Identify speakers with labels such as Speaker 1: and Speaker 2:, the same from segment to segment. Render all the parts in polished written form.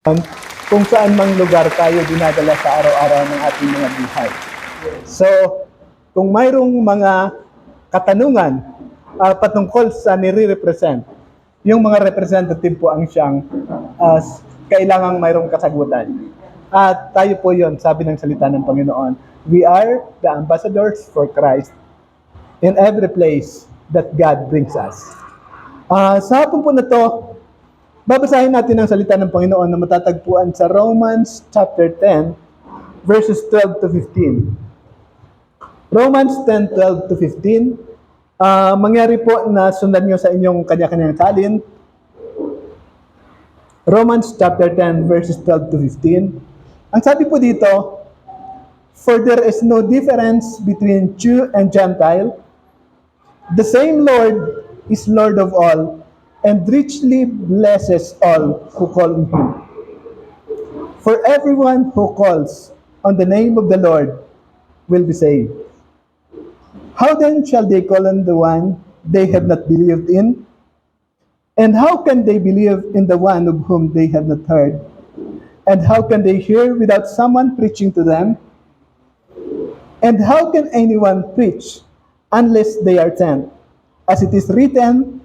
Speaker 1: kung saan mang lugar tayo dinadala sa araw-araw ng ating mga buhay. So, kung mayroong mga katanungan patungkol sa nire-represent, yung mga representative po ang siyang kailangang mayroong kasagutan. At tayo po yon, sabi ng salita ng Panginoon. We are the ambassadors for Christ in every place that God brings us. Sa hapon po na to, babasahin natin ang salita ng Panginoon na matatagpuan sa Romans chapter 10, verses 12 to 15. Romans 10, 12 to 15. Mangyari po na sundan nyo sa inyong kanya-kanyang talin. Romans chapter 10, verses 12 to 15. Ang sabi po dito, for there is no difference between Jew and Gentile. The same Lord is Lord of all, and richly blesses all who call on Him. For everyone who calls on the name of the Lord will be saved. How then shall they call on the one they have not believed in? And how can they believe in the one of whom they have not heard? And how can they hear without someone preaching to them? And how can anyone preach unless they are sent? As it is written,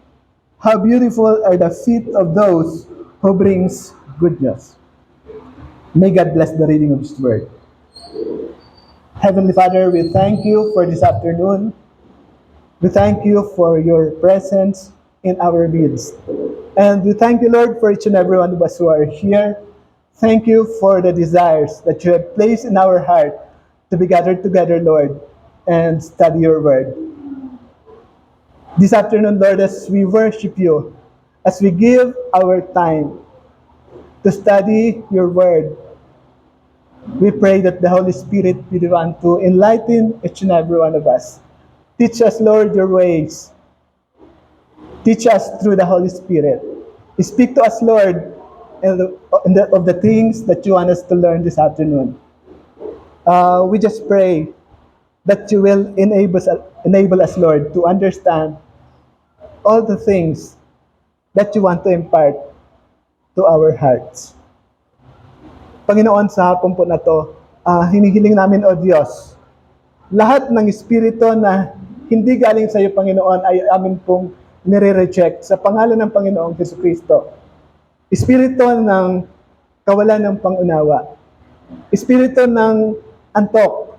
Speaker 1: how beautiful are the feet of those who brings good news. May God bless the reading of His word. Heavenly Father, we thank you for this afternoon. We thank you for your presence in our midst. And we thank you, Lord, for each and every one of us who are here. Thank you for the desires that you have placed in our heart to be gathered together, Lord, and study your word. This afternoon, Lord, as we worship you, as we give our time to study your word, we pray that the Holy Spirit be the one to enlighten each and every one of us. Teach us, Lord, your ways. Teach us through the Holy Spirit. Speak to us, Lord, of the things that you want us to learn this afternoon. We just pray that you will enable us, Lord, to understand all the things that you want to impart to our hearts. Panginoon, sa hapon po na to, hinihiling namin, O Diyos, lahat ng espiritu na hindi galing sa iyo, Panginoon, ay amin pong nire-reject sa pangalan ng Panginoong Jesucristo. Espiritu ng kawalan ng pangunawa, espiritu ng antok,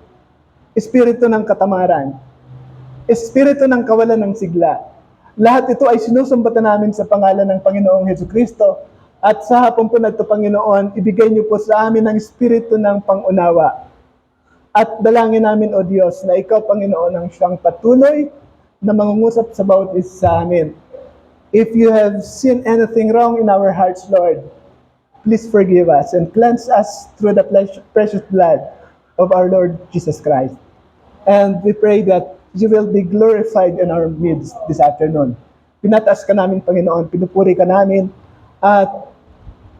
Speaker 1: espiritu ng katamaran, espiritu ng kawalan ng sigla. Lahat ito ay sinusumbatan namin sa pangalan ng Panginoong Jesucristo. At sa hapon po na ito, Panginoon, ibigay niyo po sa amin ang espiritu ng pangunawa. At dalangin namin, O Diyos, na ikaw, Panginoon, ang siyang patuloy na mangungusap sa bawat isa sa amin. If you have seen anything wrong in our hearts, Lord, please forgive us and cleanse us through the precious blood of our Lord Jesus Christ. And we pray that you will be glorified in our midst this afternoon. Pinataas ka namin, Panginoon, pinupuri ka namin, at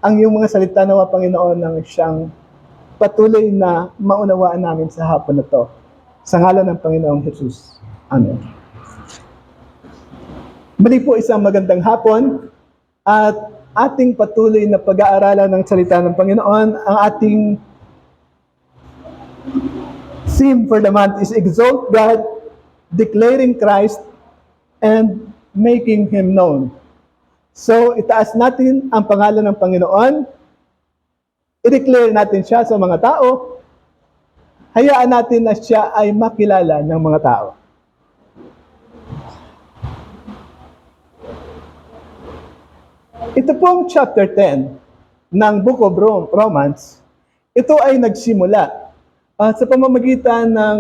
Speaker 1: ang iyong mga salita nawa, Panginoon, ng siyang patuloy na maunawaan namin sa hapon na to. Sa ngalan ng Panginoong Jesus. Amen. Muli po, isang magandang hapon, at ating patuloy na pag-aaralan ng salita ng Panginoon. Ang ating theme for the month is Exalt God, Declaring Christ, and Making Him Known. So, itaas natin ang pangalan ng Panginoon, i-declare natin siya sa mga tao, hayaan natin na siya ay makilala ng mga tao. Ito pong chapter 10 ng Book of Romans, ito ay nagsimula sa pamamagitan ng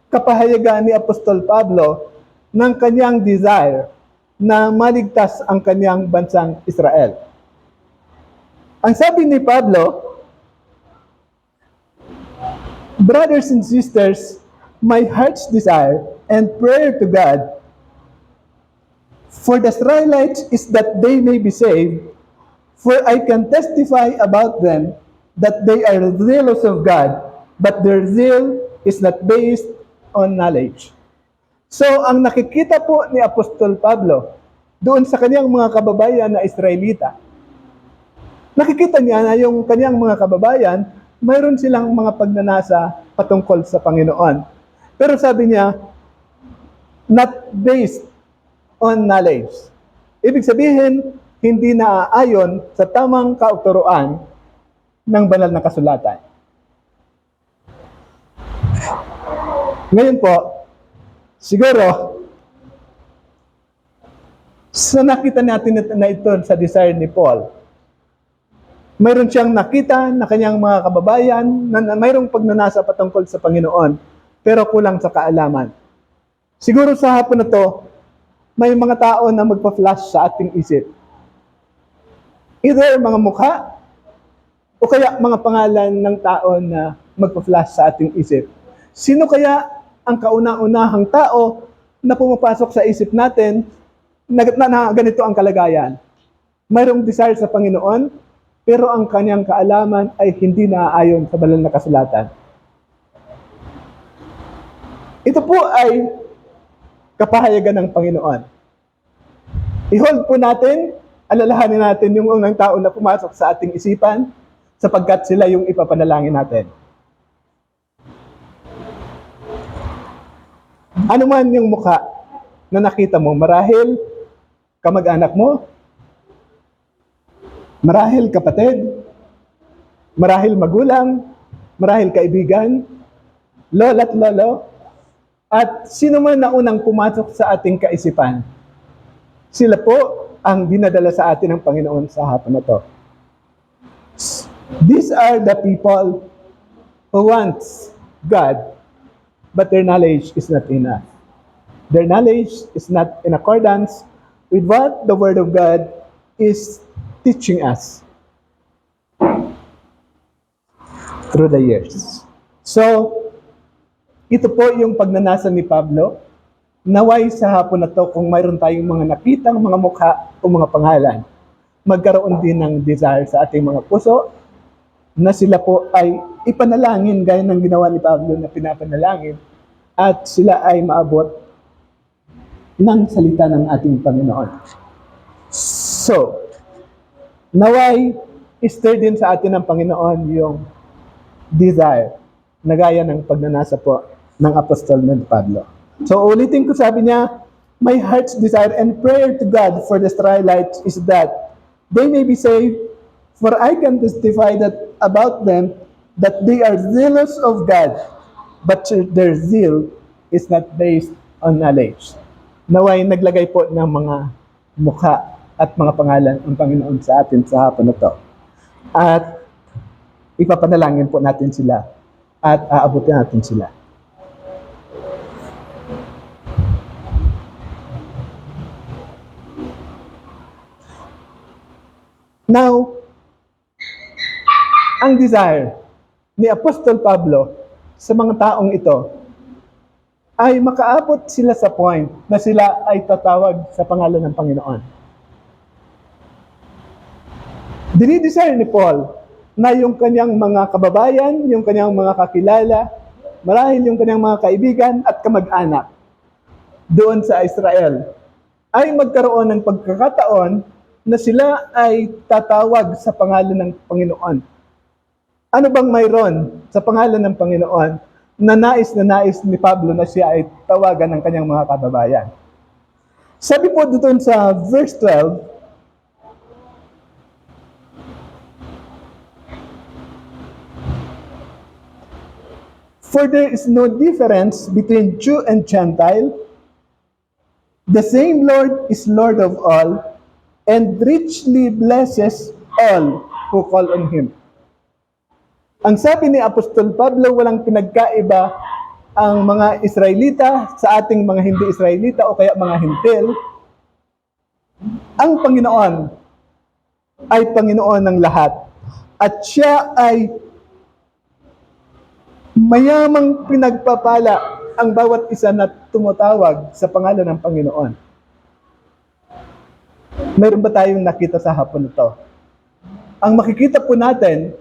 Speaker 1: kapahayagan ni Apostol Pablo ng kanyang desire na maligtas ang kanyang bansang Israel. Ang sabi ni Pablo, brothers and sisters, my heart's desire and prayer to God for the Israelites is that they may be saved, for I can testify about them that they are zealous of God, but their zeal is not based on knowledge. So, ang nakikita po ni Apostol Pablo doon sa kanyang mga kababayan na Israelita, Nakikita niya na yung kanyang mga kababayan, mayroon silang mga pagnanasa patungkol sa Panginoon. Pero sabi niya, not based on knowledge. Ibig sabihin, hindi naaayon sa tamang kauturuan ng banal na kasulatan. Ngayon po, siguro, sa nakita natin na ito sa desire ni Paul, mayroon siyang nakita na kanyang mga kababayan na mayroong pagnanasa patungkol sa Panginoon, pero kulang sa kaalaman. Siguro sa hapon na to, may mga tao na magpa-flash sa ating isip. Either mga mukha, o kaya mga pangalan ng tao na magpa-flash sa ating isip. Sino kaya ang kauna-unahang tao na pumapasok sa isip natin na ganito ang kalagayan? Mayroong desire sa Panginoon, pero ang kanyang kaalaman ay hindi naaayon sa banal na kasulatan. Ito po ay kapahayagan ng Panginoon. I-hold po natin, alalahanin natin yung unang tao na pumasok sa ating isipan, sapagkat sila yung ipapanalangin natin. Ano man yung mukha na nakita mo, marahil kamag-anak mo, marahil kapatid, marahil magulang, marahil kaibigan, lola't lolo, at sino man na unang pumasok sa ating kaisipan, sila po ang dinadala sa atin ng Panginoon sa hapon na to. These are the people who wants God, but their knowledge is not enough. Their knowledge is not in accordance with what the Word of God is teaching us through the years. So, ito po yung pagnanasa ni Pablo. Naway sa hapon na to, kung mayroon tayong mga nakitang mga mukha o mga pangalan, magkaroon din ng desire sa ating mga puso na sila po ay ipanalangin gaya ng ginawa ni Pablo na pinapanalangin at sila ay maabot ng salita ng ating Panginoon. So, naway, stir din sa atin ng Panginoon yung desire na gaya ng pagnanasa po ng apostol na Pablo. So, ulitin ko, sabi niya, my heart's desire and prayer to God for the Israelites is that they may be saved, for I can testify that about them that they are zealous of God, but their zeal is not based on knowledge. Naway naglagay po ng mga mukha at mga pangalan ang Panginoon sa atin sa hapon na to. At ipapanalangin po natin sila at aabutin natin sila. Now, ang desire ni Apostol Pablo sa mga taong ito ay makaabot sila sa point na sila ay tatawag sa pangalan ng Panginoon. Dinidesire ni Paul na yung kanyang mga kababayan, yung kanyang mga kakilala, marahil yung kanyang mga kaibigan at kamag-anak doon sa Israel ay magkaroon ng pagkakataon na sila ay tatawag sa pangalan ng Panginoon. Ano bang mayroon sa pangalan ng Panginoon na nais ni Pablo na siya ay tawagan ng kanyang mga kababayan? Sabi po doon sa verse 12, for there is no difference between Jew and Gentile. The same Lord is Lord of all, and richly blesses all who call on Him. Ang sabi ni Apostol Pablo, walang pinagkaiba ang mga Israelita sa ating mga hindi Israelita o kaya mga Hintil. Ang Panginoon ay Panginoon ng lahat. At siya ay mayamang pinagpapala ang bawat isa na tumatawag sa pangalan ng Panginoon. Mayroon ba tayong nakita sa hapon ito? Ang makikita po natin,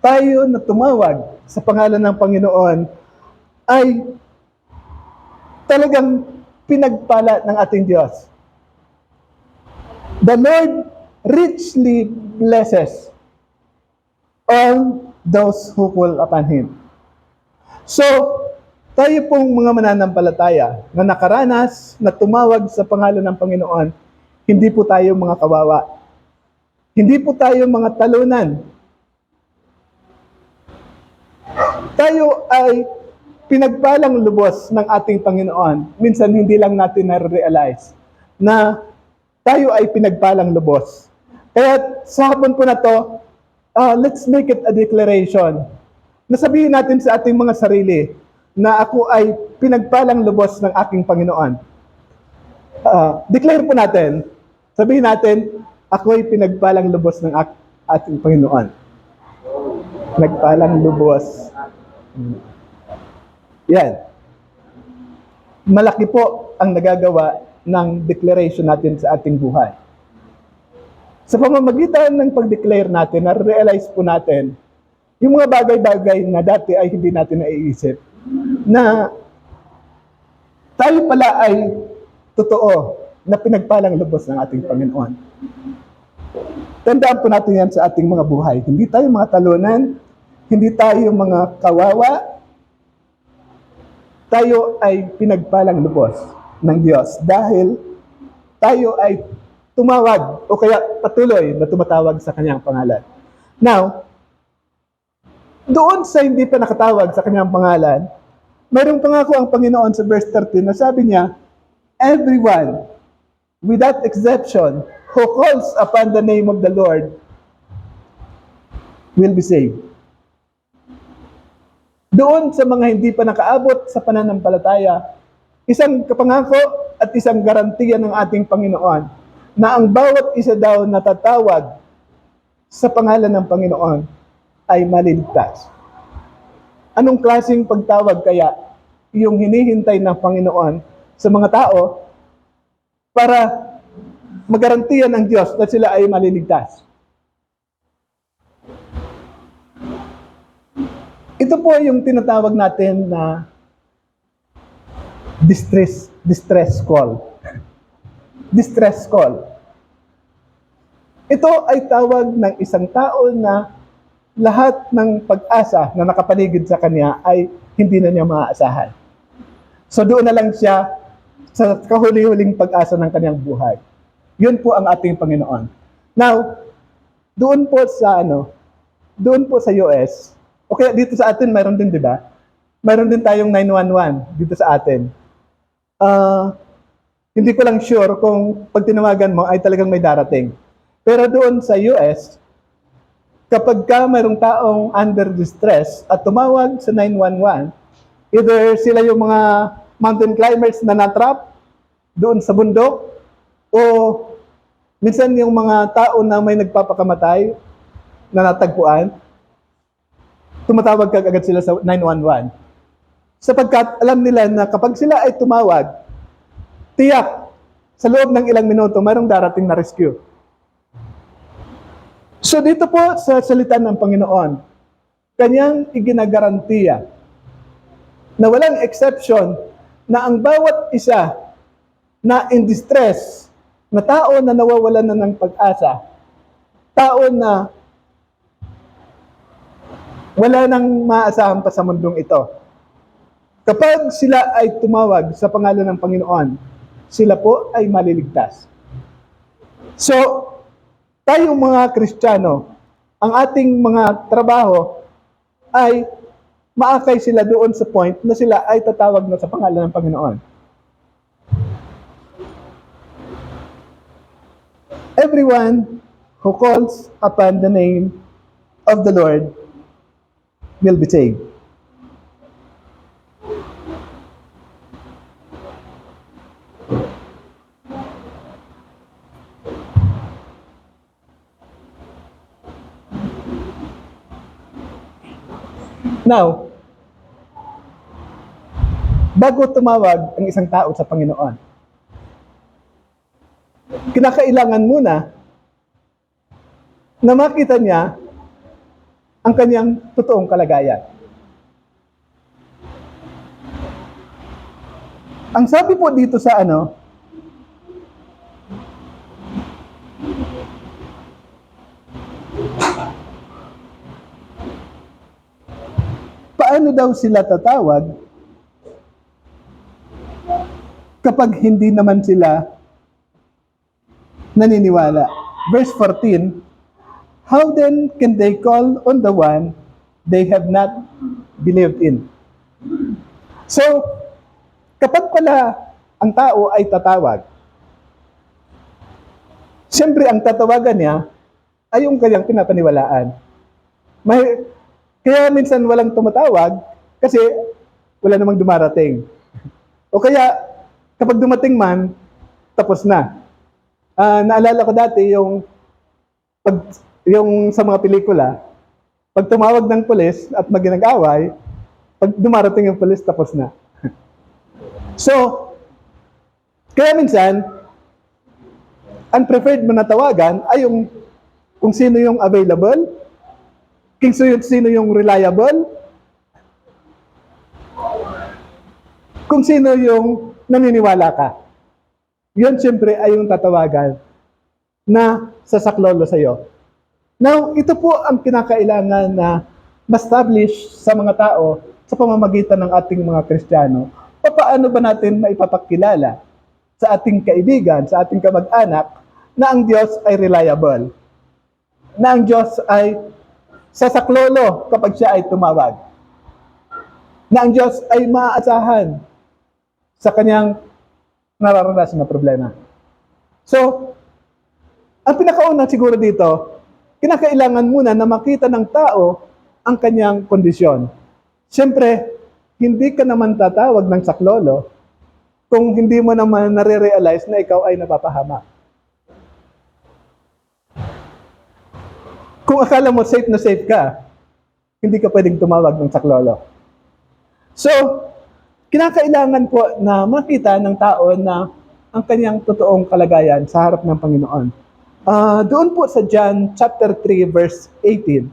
Speaker 1: tayo na tumawag sa pangalan ng Panginoon ay talagang pinagpala ng ating Diyos. The Lord richly blesses all those who call upon Him. So, tayo pong mga mananampalataya na nakaranas, na tumawag sa pangalan ng Panginoon, hindi po tayo mga kawawa. Hindi po tayo mga talunan. Tayo ay pinagpalang lubos ng ating Panginoon. Minsan hindi lang natin na-realize na tayo ay pinagpalang lubos. Kaya sa hapon po na to, let's make it a declaration. Nasabihin natin sa ating mga sarili na ako ay pinagpalang lubos ng aking Panginoon. Declare po natin. Sabihin natin, ako ay pinagpalang lubos ng ating Panginoon. Pinagpalang lubos. Yan. Malaki po ang nagagawa ng declaration natin sa ating buhay. Sa pamamagitan ng pag-declare natin, na-realize po natin yung mga bagay-bagay na dati ay hindi natin naiisip, na tayo pala ay totoo na pinagpalang lubos ng ating Panginoon. Tandaan po natin yan sa ating mga buhay. Hindi tayo mga talunan, hindi tayo mga kawawa, tayo ay pinagpalang lubos ng Diyos dahil tayo ay tumawag o kaya patuloy na tumatawag sa kanyang pangalan. Now, doon sa hindi pa nakatawag sa kanyang pangalan, mayroong pangako ang Panginoon sa verse 13 na sabi niya, everyone, without exception, who calls upon the name of the Lord will be saved. Doon sa mga hindi pa nakaabot sa pananampalataya, isang kapangako at isang garantiya ng ating Panginoon na ang bawat isa daw na tatawag sa pangalan ng Panginoon ay maliligtas. Anong klaseng pagtawag kaya yung hinihintay ng Panginoon sa mga tao para magarantiya ng Diyos na sila ay maliligtas? Ito po yung tinatawag natin na distress call. Distress call. Ito ay tawag ng isang tao na lahat ng pag-asa na nakapaligid sa kanya ay hindi na niya maaasahan. So doon na lang siya sa kahuli-huling pag-asa ng kanyang buhay. Yun po ang ating Panginoon. Now, doon po sa US, o kaya dito sa atin, mayroon din, di ba? Mayroon din tayong 911 dito sa atin. Hindi ko lang sure kung pag tinawagan mo ay talagang may darating. Pero doon sa US, kapag ka mayroong taong under distress at tumawag sa 911, either sila yung mga mountain climbers na natrap doon sa bundok, o minsan yung mga tao na may nagpapakamatay na natagpuan, tumatawag agad sila sa 911. Sapagkat alam nila na kapag sila ay tumawag, tiyak, sa loob ng ilang minuto, mayroong darating na rescue. So dito po sa salita ng Panginoon, kanyang iginagarantiya na walang exception na ang bawat isa na in distress, na tao na nawawalan na ng pag-asa, tao na wala nang maaasahan pa sa mundong ito, kapag sila ay tumawag sa pangalan ng Panginoon, sila po ay maliligtas. So, tayong mga Kristiyano, ang ating mga trabaho ay maakay sila doon sa point na sila ay tatawag na sa pangalan ng Panginoon. Everyone who calls upon the name of the Lord will be saved. Now, bago tumawag ang isang tao sa Panginoon, kinakailangan muna na makita niya ang kanyang totoong kalagayan. Ang sabi po dito sa paano daw sila tatawag kapag hindi naman sila naniniwala? Verse 14, how then can they call on the one they have not believed in? So, kapag pala ang tao ay tatawag, siyempre ang tatawagan niya ay yung kanyang pinapaniwalaan. Kaya minsan walang tumatawag kasi wala namang dumarating. O kaya, kapag dumating man, tapos na. Naalala ko dati yung sa mga pelikula, pag tumawag ng pulis at maginag-away, pag dumarating yung pulis, tapos na. So, kaya minsan, ang preferred mo na tawagan ay yung kung sino yung available, kung sino yung reliable, kung sino yung naniniwala ka. Yun siyempre ay yung tatawagan na sasaklolo sa'yo. Now, ito po ang kinakailangan na ma-establish sa mga tao sa pamamagitan ng ating mga Kristiyano. Paano ba natin maipapakilala sa ating kaibigan, sa ating kamag-anak, na ang Diyos ay reliable? Na ang Diyos ay sasaklolo kapag siya ay tumawag? Na ang Diyos ay maaasahan sa kanyang nararanasan na problema? So, ang pinakauna siguro dito, kinakailangan muna na makita ng tao ang kanyang kondisyon. Siyempre, hindi ka naman tatawag ng saklolo kung hindi mo naman nare-realize na ikaw ay napapahamak. Kung akala mo safe na safe ka, hindi ka pwedeng tumawag ng saklolo. So, kinakailangan po na makita ng tao na ang kanyang totoong kalagayan sa harap ng Panginoon. Doon po sa John chapter 3 verse 18,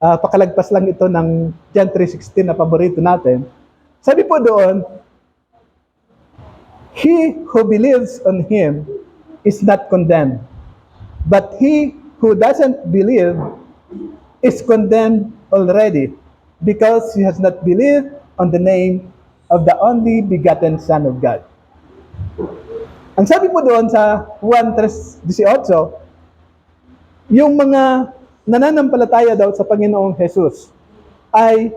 Speaker 1: pakalagpas lang ito ng John 3:16 na paborito natin. Sabi po doon, he who believes on him is not condemned, but he who doesn't believe is condemned already, because he has not believed on the name of the only begotten Son of God. Ang sabi po doon sa Juan 3:18, yung mga nananampalataya daw sa Panginoong Jesus ay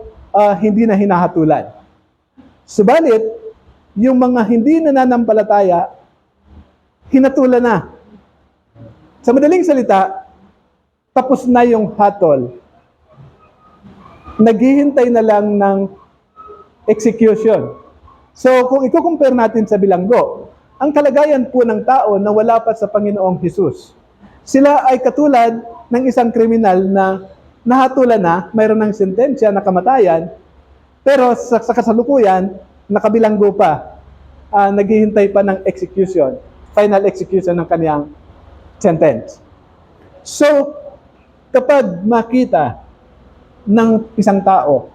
Speaker 1: hindi na hinahatulan. Subalit, yung mga hindi nananampalataya, hinatulan na. Sa madaling salita, tapos na yung hatol. Naghihintay na lang ng execution. So, kung i-compare natin sa bilanggo, ang kalagayan po ng tao na wala pa sa Panginoong Jesus, sila ay katulad ng isang kriminal na nahatulan na, mayroon ng sentensya na kamatayan, pero sa kasalukuyan, nakabilanggo pa, naghihintay pa ng execution, final execution ng kaniyang sentence. So, kapag makita ng isang tao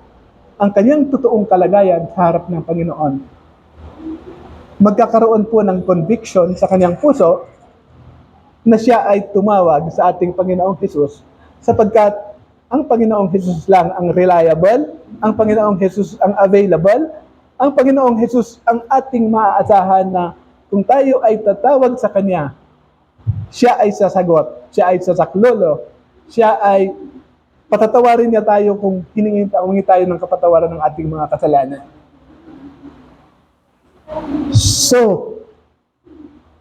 Speaker 1: ang kanyang totoong kalagayan sa harap ng Panginoon, magkakaroon po ng conviction sa kanyang puso na siya ay tumawag sa ating Panginoong Jesus, sapagkat ang Panginoong Jesus lang ang reliable, ang Panginoong Jesus ang available, ang Panginoong Jesus ang ating maaasahan na kung tayo ay tatawag sa Kanya, siya ay sasagot, siya ay sasaklolo, siya ay patatawarin niya tayo kung hiningi tayo ng kapatawaran ng ating mga kasalanan. So,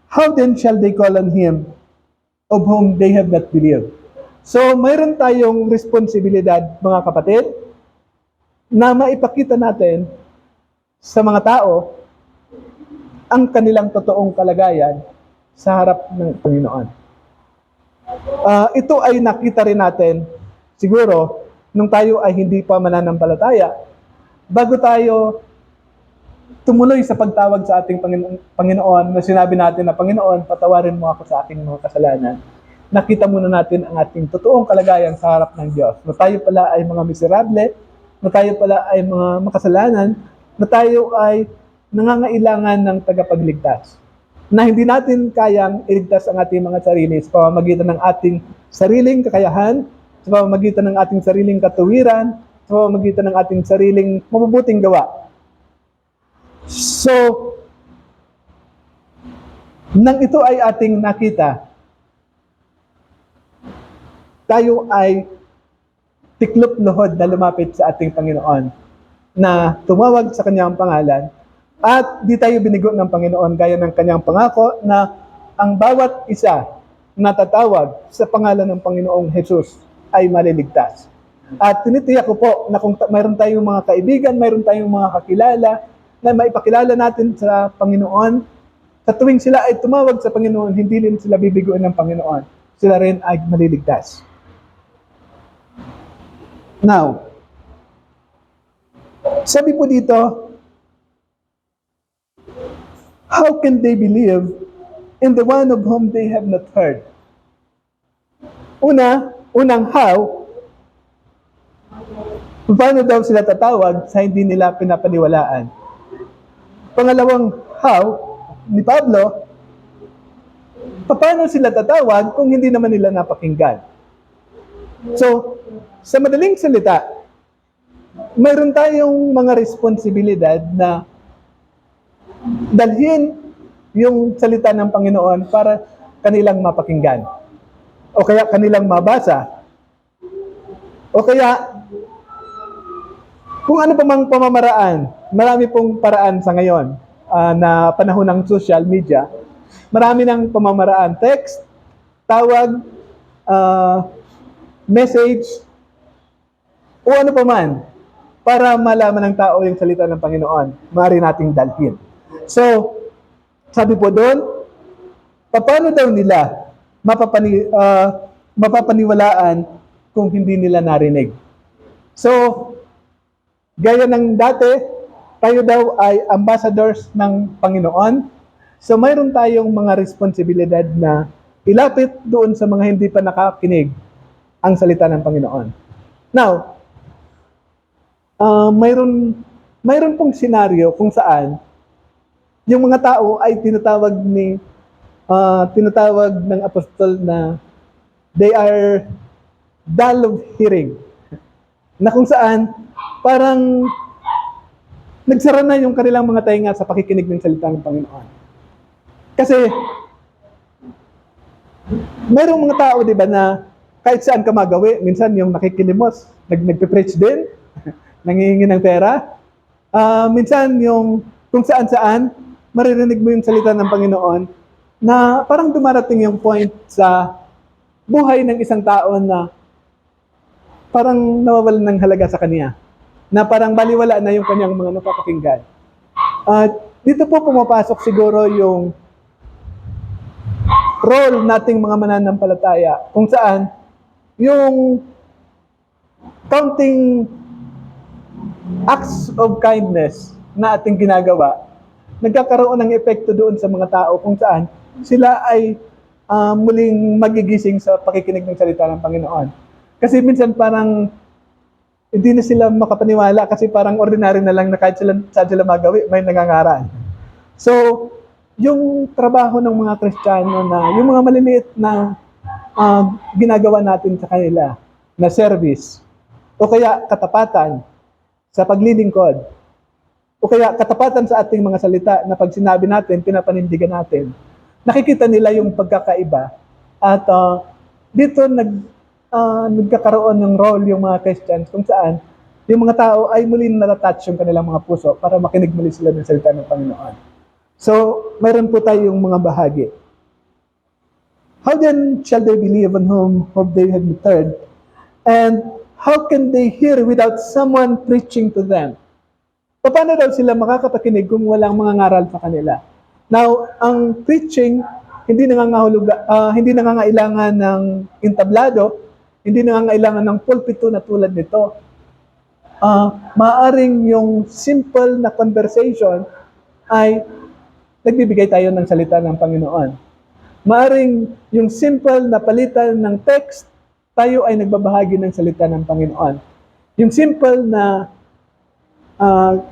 Speaker 1: how then shall they call on Him of whom they have not believed? So, mayroon tayong responsibilidad, mga kapatid, na maipakita natin sa mga tao ang kanilang totoong kalagayan sa harap ng Panginoon. Ito ay nakita rin natin, siguro, nung tayo ay hindi pa mananampalataya, bago tayo tumuloy sa pagtawag sa ating Panginoon, na sinabi natin na, Panginoon, patawarin mo ako sa aking mga kasalanan. Nakita muna natin ang ating totoong kalagayan sa harap ng Diyos. Na tayo pala ay mga miserable, na tayo pala ay mga makasalanan, na tayo ay nangangailangan ng tagapagligtas. Na hindi natin kayang iligtas ang ating mga sarili sa pamamagitan ng ating sariling kakayahan, sa pamamagitan ng ating sariling katuwiran, sa sa pamamagitan ng ating sariling mabubuting gawa. So, nang ito ay ating nakita, tayo ay tiklop luhod na lumapit sa ating Panginoon, na tumawag sa kanyang pangalan, at di tayo binigo ng Panginoon gaya ng kanyang pangako na ang bawat isa na tatawag sa pangalan ng Panginoong Jesus ay maliligtas. At tinitiyak ko po na kung mayroon tayong mga kaibigan, mayroon tayong mga kakilala na maipakilala natin sa Panginoon, sa tuwing sila ay tumawag sa Panginoon, hindi rin sila bibiguin ng Panginoon. Sila rin ay maliligtas. Now, sabi po dito, how can they believe in the one of whom they have not heard? Unang how, paano daw sila tatawag sa hindi nila pinapaniwalaan? Pangalawang how, ni Pablo, paano sila tatawag kung hindi naman nila napakinggan? So, sa madaling salita, mayroon tayong mga responsibilidad na dalhin yung salita ng Panginoon para kanilang mapakinggan. O kaya kanilang mabasa. O kaya, kung ano pa mang pamamaraan, marami pong paraan sa ngayon na panahon ng social media, marami ng pamamaraan. Text, tawag, message, o ano pa man, para malaman ng tao yung salita ng Panginoon, maaari nating dalhin. So, sabi po doon, paano daw nila mapapaniwalaan kung hindi nila narinig? So, gaya ng dati, tayo daw ay ambassadors ng Panginoon. So, mayroon tayong mga responsibilidad na ilapit doon sa mga hindi pa nakakinig ang salita ng Panginoon. Now, mayroon pong senaryo kung saan yung mga tao ay tinatawag ng apostol na they are dull of hearing. Na kung saan parang nagsara na yung kanilang mga tainga sa pakikinig ng salita ng Panginoon. Kasi mayroong mga tao, di ba, na kahit saan ka magawi, minsan yung nakikilimos, nagpe-preach din, nangihingi ng pera. Minsan yung kung saan-saan, maririnig mo yung salita ng Panginoon na parang dumarating yung point sa buhay ng isang tao na parang nawawalan ng halaga sa kanya. Na parang baliwala na yung kanyang mga napapakinggan. At dito po pumapasok siguro yung role nating mga mananampalataya kung saan yung counting acts of kindness na ating ginagawa, nagkakaroon ng epekto doon sa mga tao kung saan sila ay muling magigising sa pakikinig ng salita ng Panginoon. Kasi minsan parang hindi na sila makapaniwala kasi parang ordinary na lang na kahit saan sila magawi, may nangangaral. So, yung trabaho ng mga Kristiyano na, yung mga maliliit na ginagawa natin sa kanila, na service, o kaya katapatan sa paglilingkod, o kaya katapatan sa ating mga salita na pag sinabi natin, pinapanindigan natin, nakikita nila yung pagkakaiba. At dito nagkakaroon ng role yung mga Christians kung saan yung mga tao ay muli natatouch yung kanilang mga puso para makinig muli sila ng salita ng Panginoon. So, mayroon po tayong mga bahagi. How then shall they believe on whom they have heard? And how can they hear without someone preaching to them? Paano daw sila makakapakinig kung walang mga ngaral sa kanila? Now, ang preaching, hindi nangangailangan ng entablado, hindi nangangailangan ng pulpito na tulad nito. Maaring yung simple na conversation ay nagbibigay tayo ng salita ng Panginoon. Maaring yung simple na palitan ng text, tayo ay nagbabahagi ng salita ng Panginoon. Yung simple na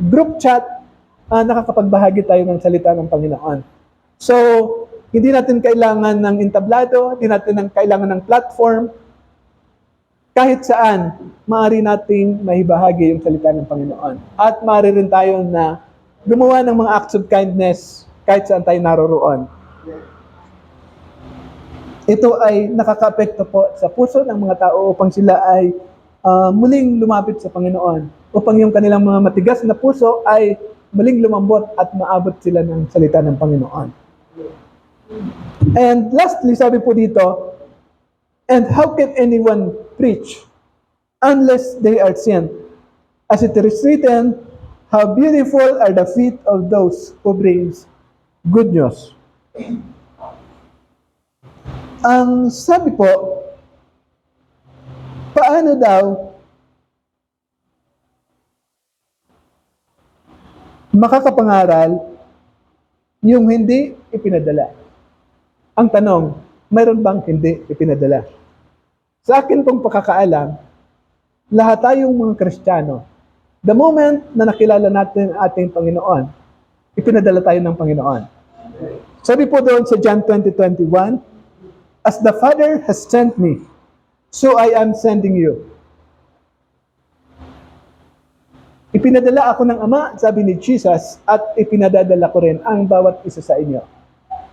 Speaker 1: group chat, nakakapagbahagi tayo ng salita ng Panginoon. So, hindi natin kailangan ng entablado, hindi natin kailangan ng platform. kahit saan, maaari nating mahibahagi yung salita ng Panginoon. At maaari rin tayo na gumawa ng mga acts of kindness kahit saan tayo naroroon. Ito ay nakaka-apekto po sa puso ng mga tao upang sila ay muling lumapit sa Panginoon. Upang yung kanilang mga matigas na puso ay muling lumambot at maabot sila ng salita ng Panginoon. And lastly, sabi po dito, and how can anyone preach unless they are sent? As it is written, how beautiful are the feet of those who brings good news. Ang sabi po, paano daw makakapangaral yung hindi ipinadala? Ang tanong, mayroon bang hindi ipinadala? Sa akin pong pakakaalam, lahat tayong mga Kristiyano, the moment na nakilala natin ang ating Panginoon, ipinadala tayo ng Panginoon. Sabi po doon sa John 20:21, as the Father has sent me, so I am sending you. Ipinadala ako ng Ama, sabi ni Jesus, at ipinadadala ko rin ang bawat isa sa inyo.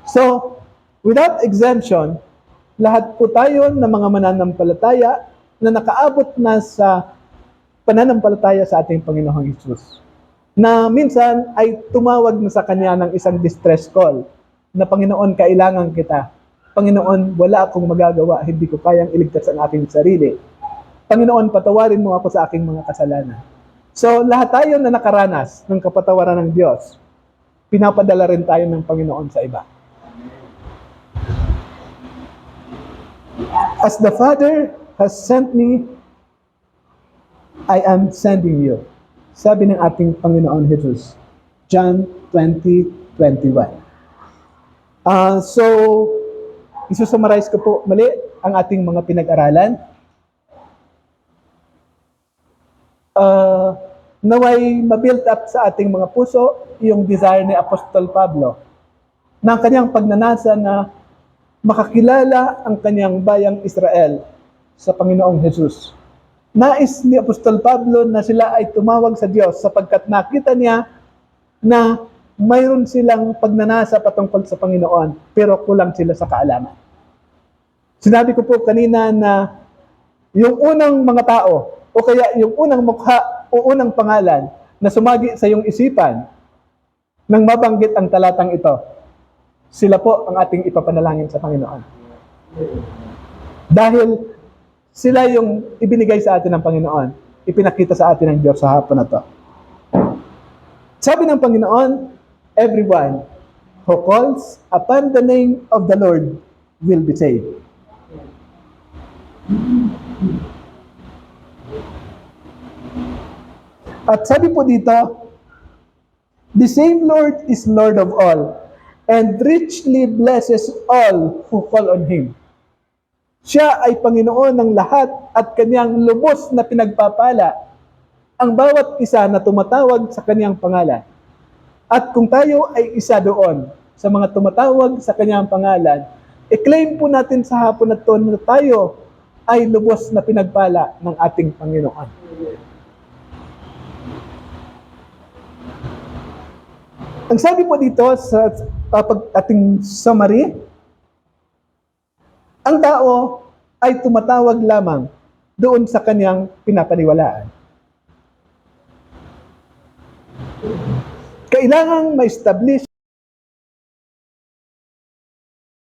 Speaker 1: So, without exemption, lahat po tayo ng mga mananampalataya na nakaabot na sa pananampalataya sa ating Panginoong Hesus, na minsan ay tumawag na sa Kanya ng isang distress call, na Panginoon, kailangan kita. Panginoon, wala akong magagawa, hindi ko kayang iligtas ang aking sarili. Panginoon, patawarin mo ako sa aking mga kasalanan. So, lahat tayo na nakaranas ng kapatawaran ng Diyos, pinapadala rin tayo ng Panginoon sa iba. As the Father has sent me, I am sending you. Sabi ng ating Panginoon Jesus, John 20:21. So, isusummarize ko po muli ang ating mga pinag-aralan. Naway ma-build up sa ating mga puso yung desire ni Apostol Pablo ng kanyang pagnanasa na makakilala ang kanyang bayang Israel sa Panginoong Jesus. Nais ni Apostol Pablo na sila ay tumawag sa Diyos sapagkat nakita niya na mayroon silang pagnanasa patungkol sa Panginoon, pero kulang sila sa kaalaman. Sinabi ko po kanina na yung unang mga tao, o kaya yung unang mukha o unang pangalan na sumagi sa iyong isipan nang mabanggit ang talatang ito, sila po ang ating ipapanalangin sa Panginoon. Dahil sila yung ibinigay sa atin ng Panginoon, ipinakita sa atin ng Diyos sa hapon na to. Sabi ng Panginoon, everyone who calls upon the name of the Lord will be saved. At sabi po dito, the same Lord is Lord of all, and richly blesses all who call on Him. Siya ay Panginoon ng lahat at Kanyang lubos na pinagpapala ang bawat isa na tumatawag sa Kanyang pangalan. At kung tayo ay isa doon sa mga tumatawag sa Kanyang pangalan, i-claim po natin sa hapon na to na tayo ay lubos na pinagpala ng ating Panginoon. Ang sabi po dito sa ating summary, ang tao ay tumatawag lamang doon sa kanyang pinapaniwalaan. Kailangang ma-establish